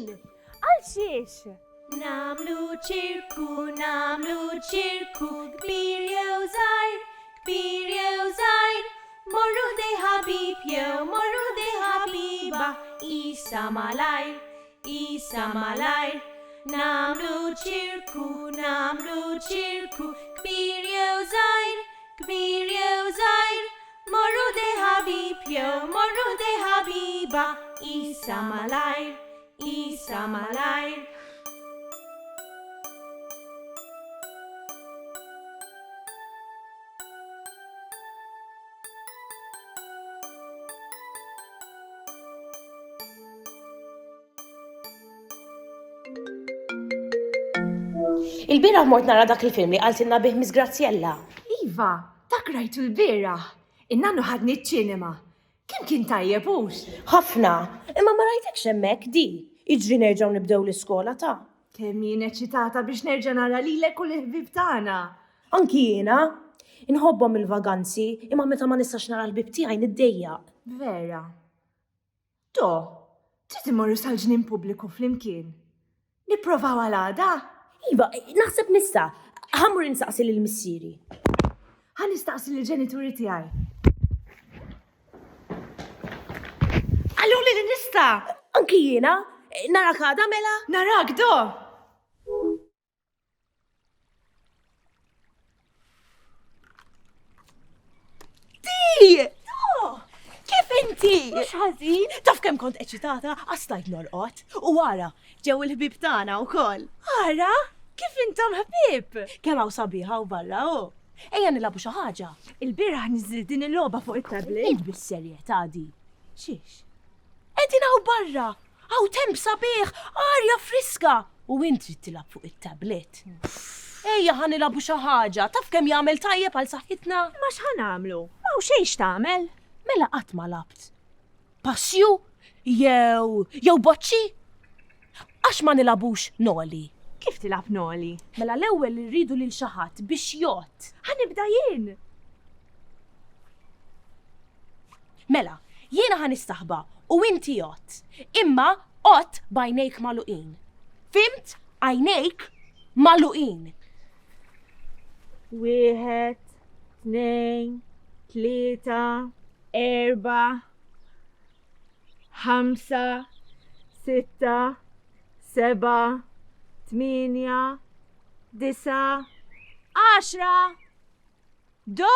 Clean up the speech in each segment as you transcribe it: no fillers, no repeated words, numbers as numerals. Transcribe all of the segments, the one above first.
Bil! Għal xiex? Namlu ċirku, kbir jew żgħir, morru dej ħabib jew morru dej ħabiba, isa malajr, namlu ċirku, kbir jew żgħir, morru dej ħabib jew morru dej ħabiba, isa malajr. Il-bira mort nara dak il-film li qaltilna bih Miss Graziella. Iva, dak rajtu l-bira. Innannu ħadni ċ-ċinema. Kemm kien tajjeb hux? Ħafna, imma ma rajtekx hemmhekk di. Iġri nerġgħu nibdew l-iskola ta'. Kemm jien eċitata biex nerġa' nara lilek u l-ħbib tagħna. Anki jiena, inħobbhom il-vaganzi, imma meta ma nistax nara l-bib tiegħi niddejjaq. Vera. Trid imorru sal-ġnien pubbliku flimkien. Nipprovaw għal għada? Iva, naħseb nista' ħammur nistaqsi lill-missieri. Ħanistaqsi lill-ġenituri tiegħi. Allu li nista' anki jiena, nara kada mela? Narak do! Kif inti? Mhux ħażin? Taf kemm kont eċitata, għastajt norqot. U wara, ġew il-ħbib tagħna wkoll. Ara, kif intom ħbib? Kemm hawn sabiħa u barra u. Ejja nilagħbu xi ħaġa. Il-bira ħniżil din il-logħba fuq it-tablet. Int bis-serjetà di. Xiex? Qegħdin hawn barra. Hawn temp sabiħ, arja friska. U int trid tilab fuq it-tablet. Ejja ħanilagħbu xi ħaġa, taf kemm jagħmel tajjeb għal saħħitna. Ma x'ħanamlu? Ma hu xejn x'tagħmel? Mela qatt ma labt. Passju jew boċċi? Għax ma nilabux noli. Kif tilab noli? Mela l-ewwel irridu lil xi ħadd biex jgħod. Ħanibda jien. Mela, jiena ħanistaħba u inti jgħod. Imma qgħod b'għajnejk magħluqin. Fimt? Għajnejk magħluqin. 1, 2, 3, 4, 5, 6, 7, 8, 9, 10. Do!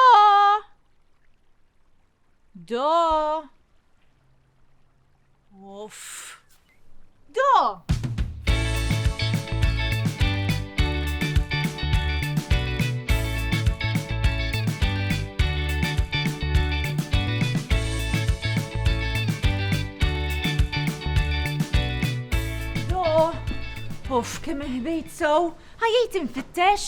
Uff. Do! Uff, kemm ħbejt sow, ħajjejt infittex.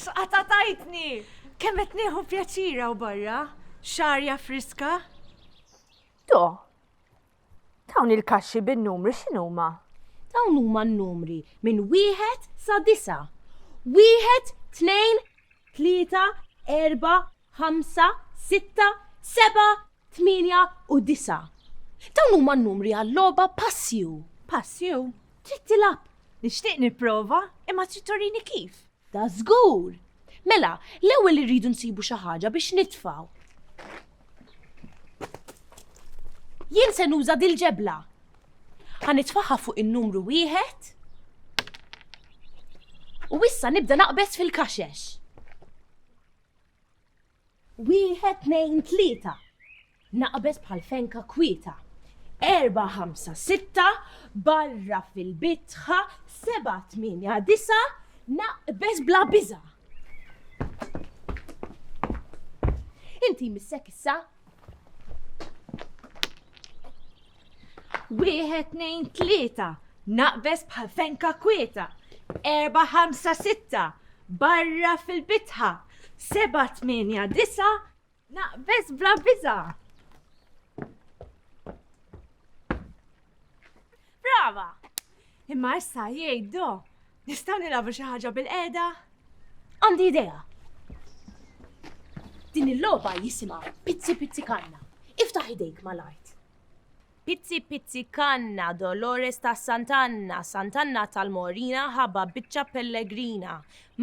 Sqatatajtni! Kemm qed nieħu pjaċira u barra, xarja friska. Dawn il-kaxxi bin-numri x'inhuma? Dawn huma n-numri minn 1 sa 9. 1, 2, 3, 4, 5, 6, 7, 8 u 9. Dawn huma n-numri għall-logħba Passju. Passju? Trid tilab. Nixtieq nipprova, imma trid turini kif. Da żgur. Mela, l-ewwel irridu nsibu xi ħaġa biex nitfgħu. Jien se nuża dil-ġebla. Ħanitfaħħa fuq in-numru 1 u issa nibda naqbes fil-kaxex. 1, 2, 3. Naqbes bħal fenka kwieta. 4, 5, 6, barra fil-bitħa, 7, 8, 9, naqbes bla biża. Inti missek issa? 1, 2, 3, naqbes bħal fenka kwieta. 4, 5, 6, barra fil-bitħa. 7, 8, 9, naqbes bla biża. Brava! Imma issa jgħidu, nistgħu nilagħbu xi ħaġa bil-qiegħda? Għandi idea. Din il-logħba jisimha Pizzi Pizzi Kanna. Iftaħ idejk mal-art. Pizzi pizzi canna, Dolores ta' Sant'Anna, Sant'Anna tal-Morina, ħabba biċċa pellegrina,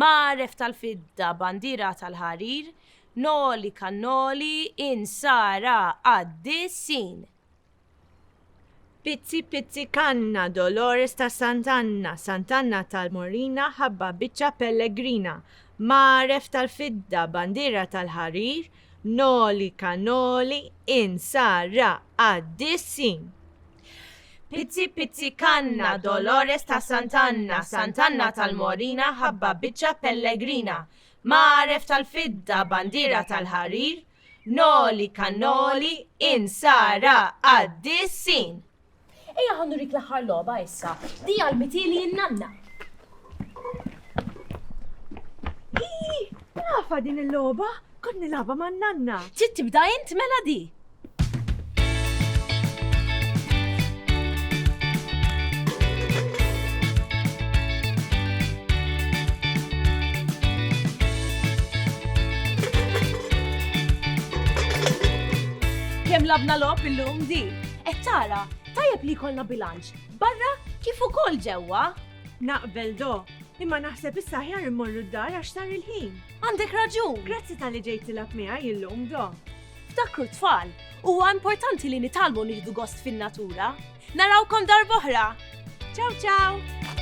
Maref tal-Fidda, bandira tal-ħarir, Noli cannoli, insara għaddissin. Pizzi pizzi canna, Dolores ta' Sant'Anna, Sant'Anna tal-Morina, ħabba biċċa pellegrina, Maref tal-Fidda, bandira tal-ħarir, Noli cannoli, insara għaddissin. Pizzi pizzi canna, Dolores ta' Sant'Anna, Sant'Anna tal-Morina, ħabba biċċa pellegrina, Maref tal-Fidda, bandira tal-ħarir, Noli cannoli, insara għaddissin. Eja ħannurik l-aħħar loba issa, di għal-mitili n-nanna. Nafa din il-loba, kont nilaba ma' nanna. Ġit tibda int mela di. Kem labna lob illum di? Tara, tajjeb li kolna bilanċ, barra kif ukoll ġewwa. Naqbel do, imma naħseb issa ħjar immorru d-dar għax tar il-ħin. Għandek raġun. Grazzi tal-li ġejtilab miegħi illum do. Ftakru tfal, huwa importanti li nitalmu nieħdu gost fin-natura. Narawkom darb'oħra. Ciao ciao!